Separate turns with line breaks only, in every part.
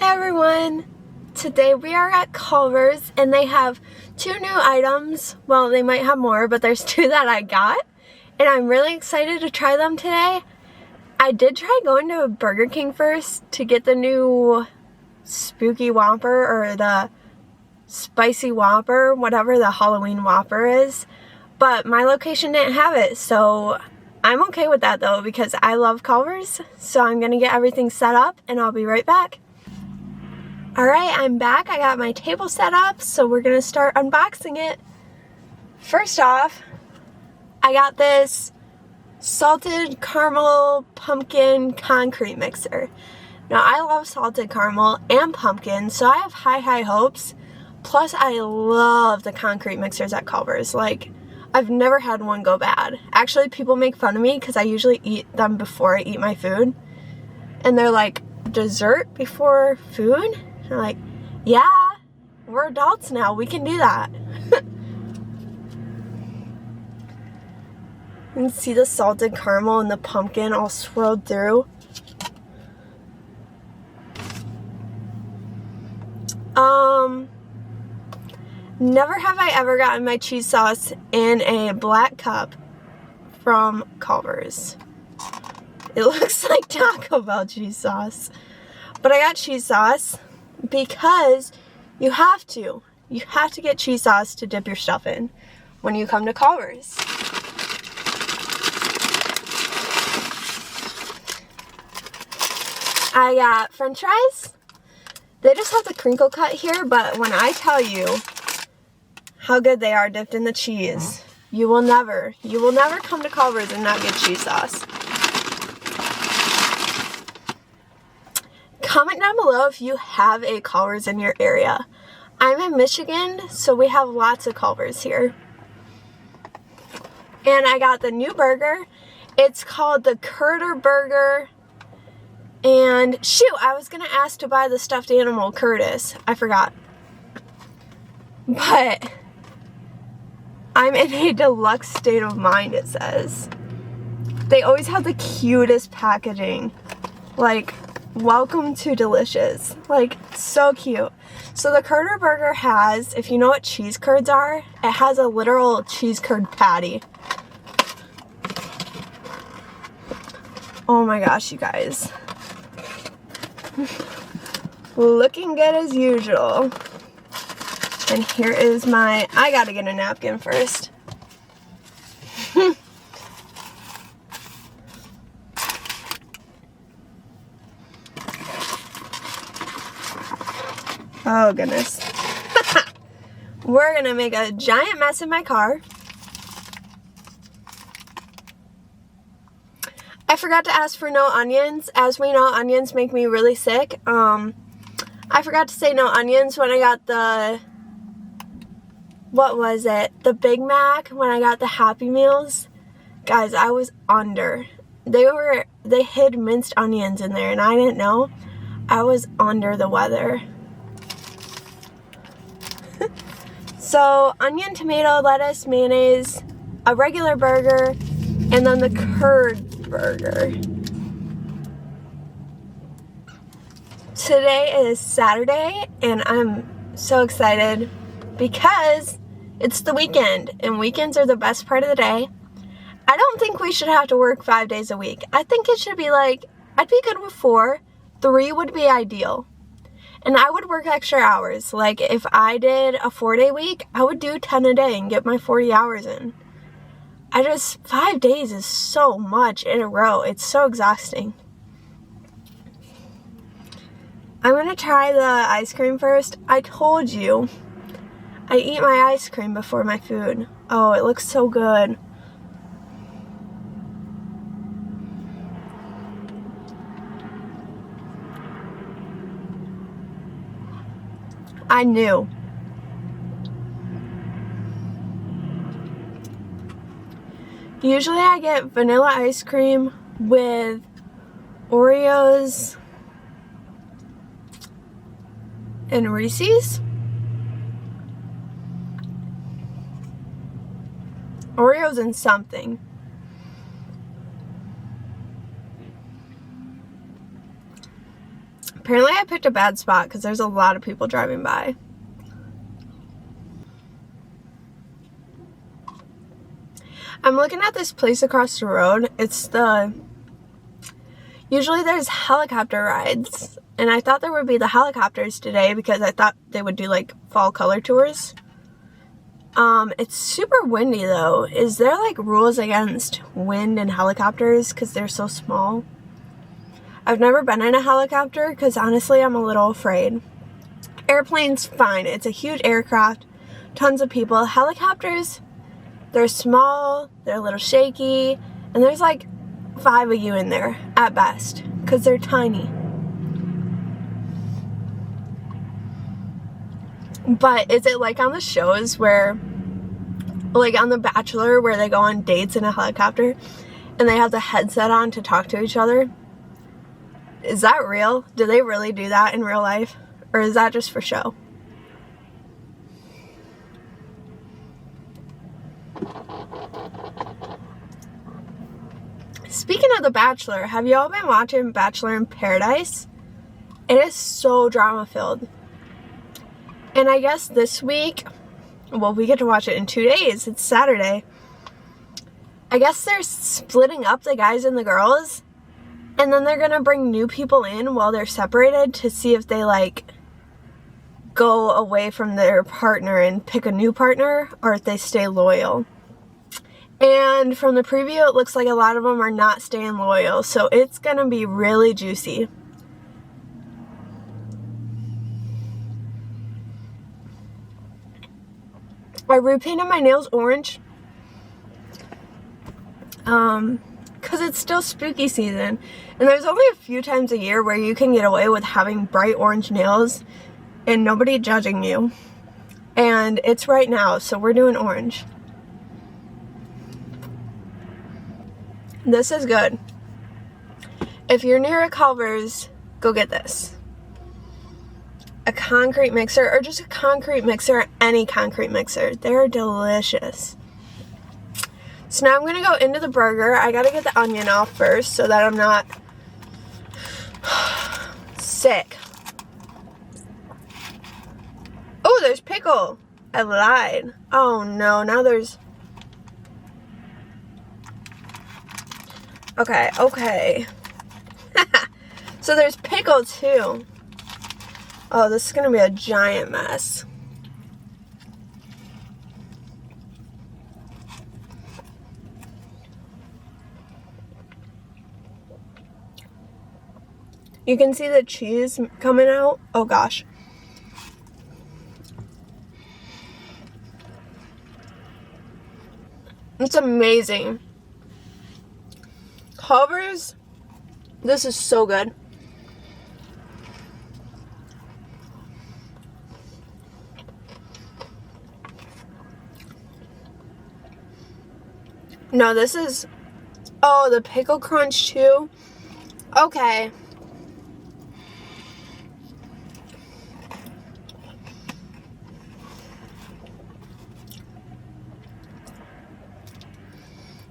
Hi everyone! Today we are at Culvers and they have two new items. Well, they might have more, but there's two that I got and I'm really excited to try them today. I did try going to Burger King first to get the new Spooky Whopper or the Spicy Whopper, whatever the Halloween Whopper is, but my location didn't have it, so I'm okay with that though because I love Culvers. So I'm gonna get everything set up and I'll be right back. Alright, I'm back. I got my table set up, so we're gonna start unboxing it. First off, I got this salted caramel pumpkin concrete mixer. Now, I love salted caramel and pumpkin, so I have high hopes. Plus, I love the concrete mixers at Culver's. Like, I've never had one go bad. Actually, people make fun of me because I usually eat them before I eat my food. And they're like, dessert before food? And I'm like, yeah, we're adults now. We can do that. You can see the salted caramel and the pumpkin all swirled through. Never have I ever gotten my cheese sauce in a black cup from Culver's. It looks like Taco Bell cheese sauce. But I got cheese sauce because you have to. You have to get cheese sauce to dip your stuff in when you come to Culver's. I got french fries. They just have the crinkle cut here, but when I tell you how good they are dipped in the cheese, you will never come to Culver's and not get cheese sauce. Comment down below if you have a Culver's in your area. I'm in Michigan, so we have lots of Culver's here. And I got the new burger. It's called the CurderBurger. And shoot, I was going to ask to buy the stuffed animal Curtis. I forgot. But I'm in a deluxe state of mind, it says. They always have the cutest packaging. Like, welcome to delicious. Like, so cute. So the CurderBurger has, if you know what cheese curds are, it has a literal cheese curd patty. Oh my gosh, you guys. Looking good as usual. And here is my, I gotta get a napkin first. Oh goodness. We're gonna make a giant mess in my car. I forgot to ask for no onions. As we know, onions make me really sick. I forgot to say no onions when I got the, what was it? The Big Mac, when I got the Happy Meals. Guys, I was under. They hid minced onions in there and I didn't know. I was under the weather. So, onion, tomato, lettuce, mayonnaise, a regular burger, and then the CurderBurger. Today is Saturday, and I'm so excited because it's the weekend, and weekends are the best part of the day. I don't think we should have to work 5 days a week. I think it should be like, I'd be good with 4. 3 would be ideal. And I would work extra hours. Like, if I did a 4-day week, I would do 10 a day and get my 40 hours in. 5 days is so much in a row. It's so exhausting. I'm gonna try the ice cream first. I told you, I eat my ice cream before my food. Oh, it looks so good. I knew. Usually I get vanilla ice cream with Oreos and Reese's. Oreos and something. Apparently I picked a bad spot because there's a lot of people driving by. I'm looking at this place across the road. Usually there's helicopter rides, and I thought there would be the helicopters today because I thought they would do like fall color tours. It's super windy though. Is there like rules against wind and helicopters because they're so small? I've never been in a helicopter because honestly I'm a little afraid. Airplanes, fine. It's a huge aircraft, tons of people. Helicopters, they're small, they're a little shaky, and there's like 5 of you in there at best because they're tiny. But is it like on the shows where, like on The Bachelor, where they go on dates in a helicopter and they have the headset on to talk to each other? Is that real? Do they really do that in real life? Or is that just for show? Speaking of The Bachelor, have you all been watching Bachelor in Paradise? It is so drama filled. And I guess this week, well, we get to watch it in 2 days. It's Saturday. I guess they're splitting up the guys and the girls. And then they're going to bring new people in while they're separated to see if they, like, go away from their partner and pick a new partner or if they stay loyal. And from the preview, it looks like a lot of them are not staying loyal. So it's going to be really juicy. I repainted my nails orange. Because it's still spooky season. And there's only a few times a year where you can get away with having bright orange nails and nobody judging you. And it's right now, so we're doing orange. This is good. If you're near a Culvers, go get this. A concrete mixer, or just a concrete mixer, any concrete mixer. They're delicious. So now I'm going to go into the burger. I got to get the onion off first so that I'm not sick. Oh, there's pickle. I lied. Oh no, now there's... Okay. So there's pickle too. Oh, this is going to be a giant mess. You can see the cheese coming out. Oh gosh. It's amazing. Culvers, this is so good. No, this is... Oh, the pickle crunch too? Okay.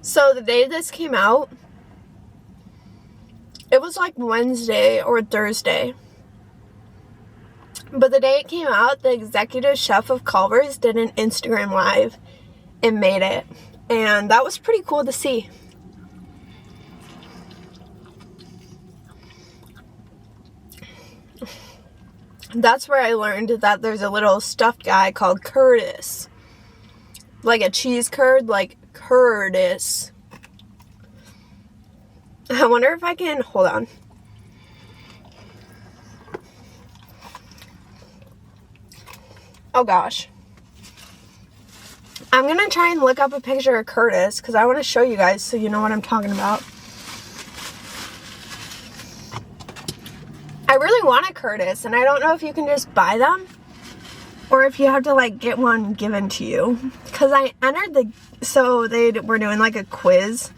So the day this came out, it was like Wednesday or Thursday. But the day it came out, the executive chef of Culvers did an Instagram live and made it. And that was pretty cool to see. That's where I learned that there's a little stuffed guy called Curtis. Like a cheese curd, like Curtis. I wonder if I can, hold on. Oh gosh. I'm going to try and look up a picture of Curtis because I want to show you guys so you know what I'm talking about. I really want a Curtis and I don't know if you can just buy them or if you have to like get one given to you. Because I entered so they were doing like a quiz.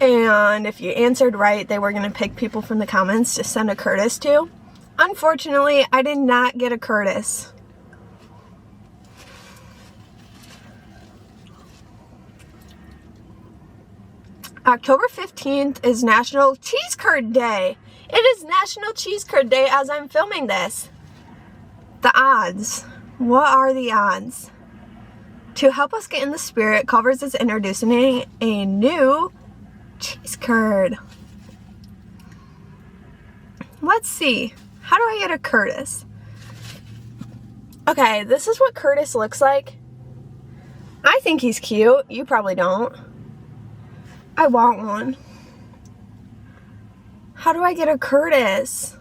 And if you answered right, they were going to pick people from the comments to send a Curtis to. Unfortunately, I did not get a Curtis. October 15th is National Cheese Curd Day. It is National Cheese Curd Day as I'm filming this. The odds. What are the odds? To help us get in the spirit, Culvers is introducing a new cheese curd. Let's see. How do I get a Curtis? Okay, this is what Curtis looks like. I think he's cute. You probably don't. I want one. How do I get a Curtis?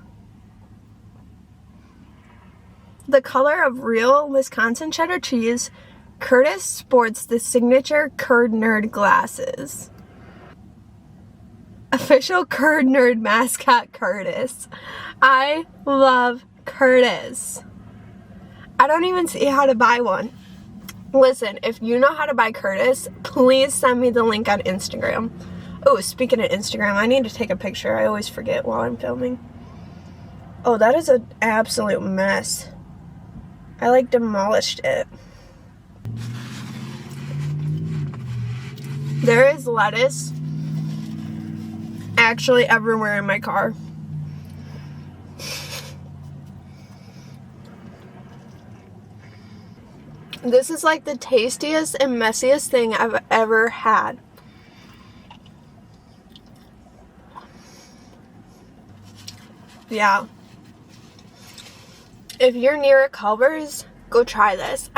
The color of real Wisconsin cheddar cheese, Curtis sports the signature Curd Nerd glasses. Official Curd Nerd mascot Curtis. I love Curtis. I don't even see how to buy one. Listen, if you know how to buy Curtis, please send me the link on Instagram. Oh, speaking of Instagram, I need to take a picture. I always forget while I'm filming. Oh, that is an absolute mess. I like demolished it. There is lettuce actually everywhere in my car. This is like the tastiest and messiest thing I've ever had. Yeah. If you're near a Culvers, go try this.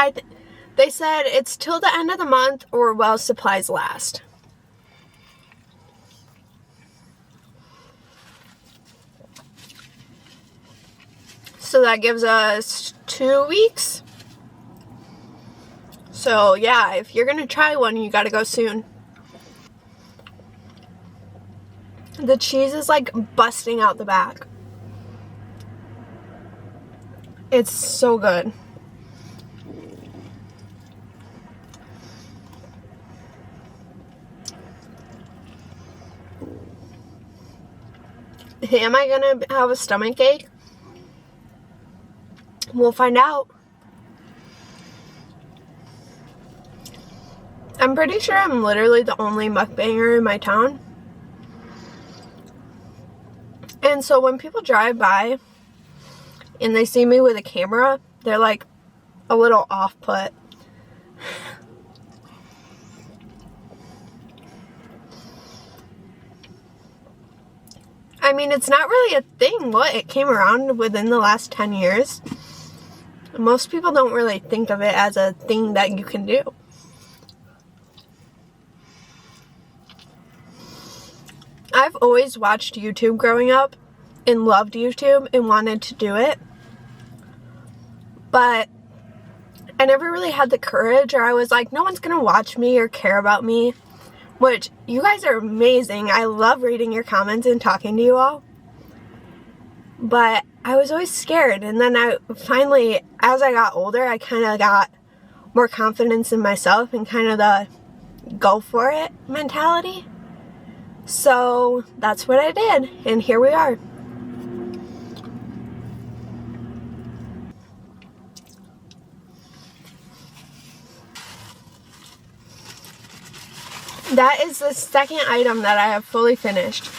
They said it's till the end of the month or while supplies last. So that gives us 2 weeks. So yeah, if you're gonna try one, you gotta go soon. The cheese is like busting out the back. It's so good. Am I gonna have a stomach ache? We'll find out. I'm pretty sure I'm literally the only mukbanger in my town. And so when people drive by and they see me with a camera, they're like a little off-put. I mean, it's not really a thing. What? It came around within the last 10 years. Most people don't really think of it as a thing that you can do. I've always watched YouTube growing up and loved YouTube and wanted to do it. But I never really had the courage, or I was like, no one's gonna watch me or care about me. Which, you guys are amazing. I love reading your comments and talking to you all. But I was always scared. And then I finally, as I got older, I kind of got more confidence in myself and kind of the go for it mentality. So that's what I did. And here we are. That is the second item that I have fully finished.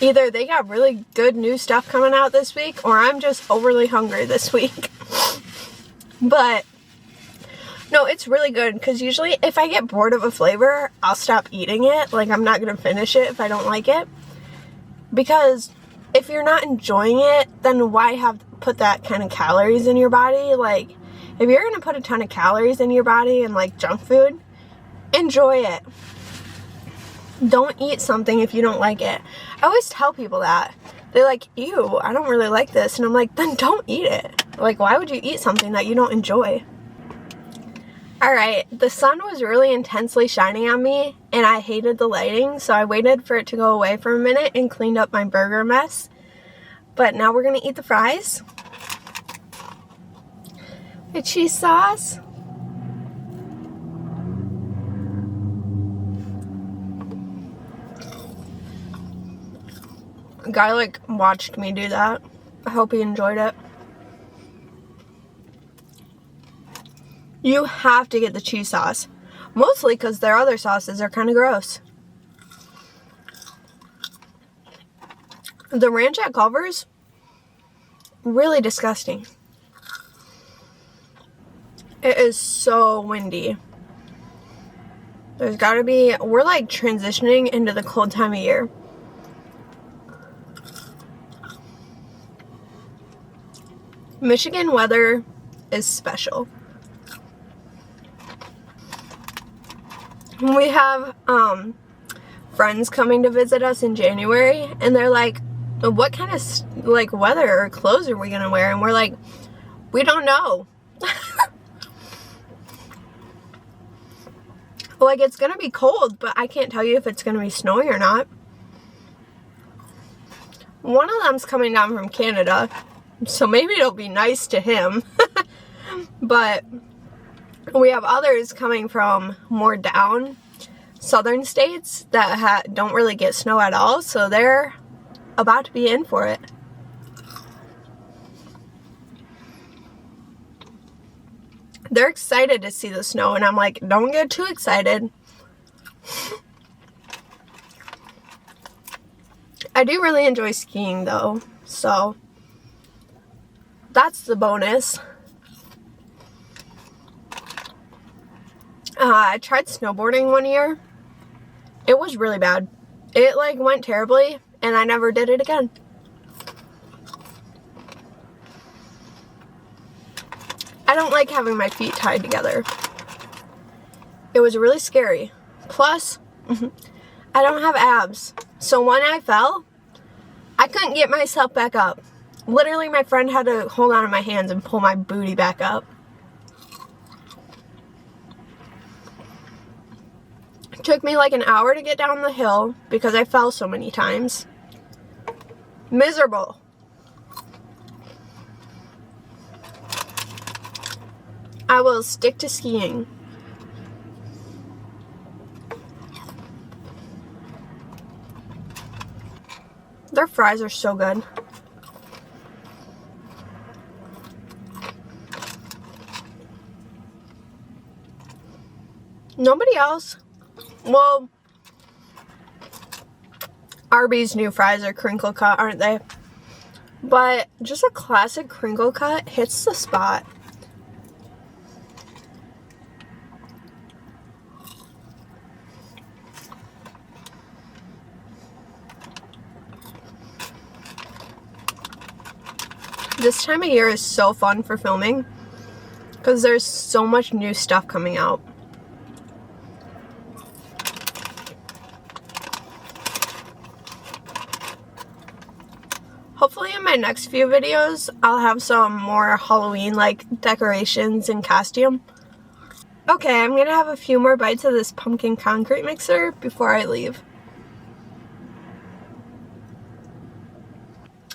Either they got really good new stuff coming out this week, or I'm just overly hungry this week. But no, it's really good, because usually if I get bored of a flavor, I'll stop eating it. Like, I'm not going to finish it if I don't like it. Because if you're not enjoying it, then why put that kind of calories in your body? Like, if you're going to put a ton of calories in your body and like junk food, enjoy it. Don't eat something if you don't like it. I always tell people that. They're like, ew, I don't really like this. And I'm like, then don't eat it. Like, why would you eat something that you don't enjoy? Alright, the sun was really intensely shining on me, and I hated the lighting, so I waited for it to go away for a minute and cleaned up my burger mess. But now we're going to eat the fries. The cheese sauce. A guy like watched me do that. I hope he enjoyed it. You have to get the cheese sauce. Mostly because their other sauces are kind of gross. The ranch at Culver's, really disgusting. It is so windy. There's gotta be, we're like transitioning into the cold time of year. Michigan weather is special. We have friends coming to visit us in January, and they're like, what kind of like weather or clothes are we gonna wear? And we're like, we don't know. Like, it's gonna be cold, but I can't tell you if it's gonna be snowy or not. One of them's coming down from Canada, so maybe it'll be nice to him. But we have others coming from more down southern states that don't really get snow at all, so they're about to be in for it. They're excited to see the snow, and I'm like, don't get too excited. I do really enjoy skiing though, so that's the bonus. I tried snowboarding one year. It was really bad. It like went terribly, and I never did it again. I don't like having my feet tied together. It was really scary. Plus, I don't have abs. So when I fell, I couldn't get myself back up. Literally, my friend had to hold on to my hands and pull my booty back up. It took me like an hour to get down the hill because I fell so many times. Miserable. I will stick to skiing. Their fries are so good. Nobody else. Well, Arby's new fries are crinkle cut, aren't they? But just a classic crinkle cut hits the spot. This time of year is so fun for filming because there's so much new stuff coming out. Hopefully in my next few videos, I'll have some more Halloween-like decorations and costume. Okay, I'm gonna have a few more bites of this pumpkin concrete mixer before I leave.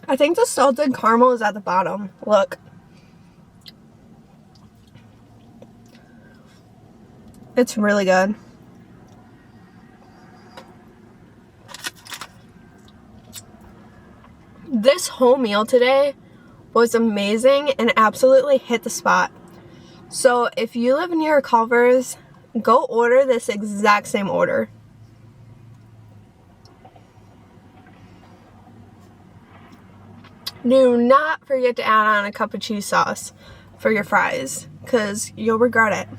I think the salted caramel is at the bottom. Look. It's really good. This whole meal today was amazing and absolutely hit the spot. So if you live near Culvers, go order this exact same order. Do not forget to add on a cup of cheese sauce for your fries, because you'll regret it.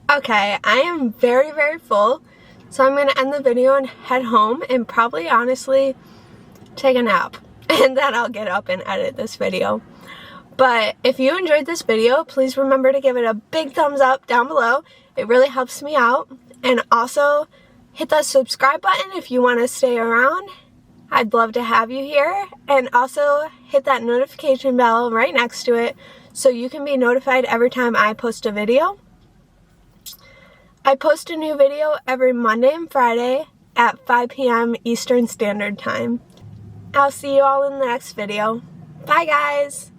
Okay, I am very, very full, so I'm going to end the video and head home and probably, honestly, take a nap. And then I'll get up and edit this video. But if you enjoyed this video, please remember to give it a big thumbs up down below. It really helps me out. And also, hit that subscribe button if you want to stay around. I'd love to have you here. And also, hit that notification bell right next to it so you can be notified every time I post a video. I post a new video every Monday and Friday at 5 p.m. Eastern Standard Time. I'll see you all in the next video. Bye, guys!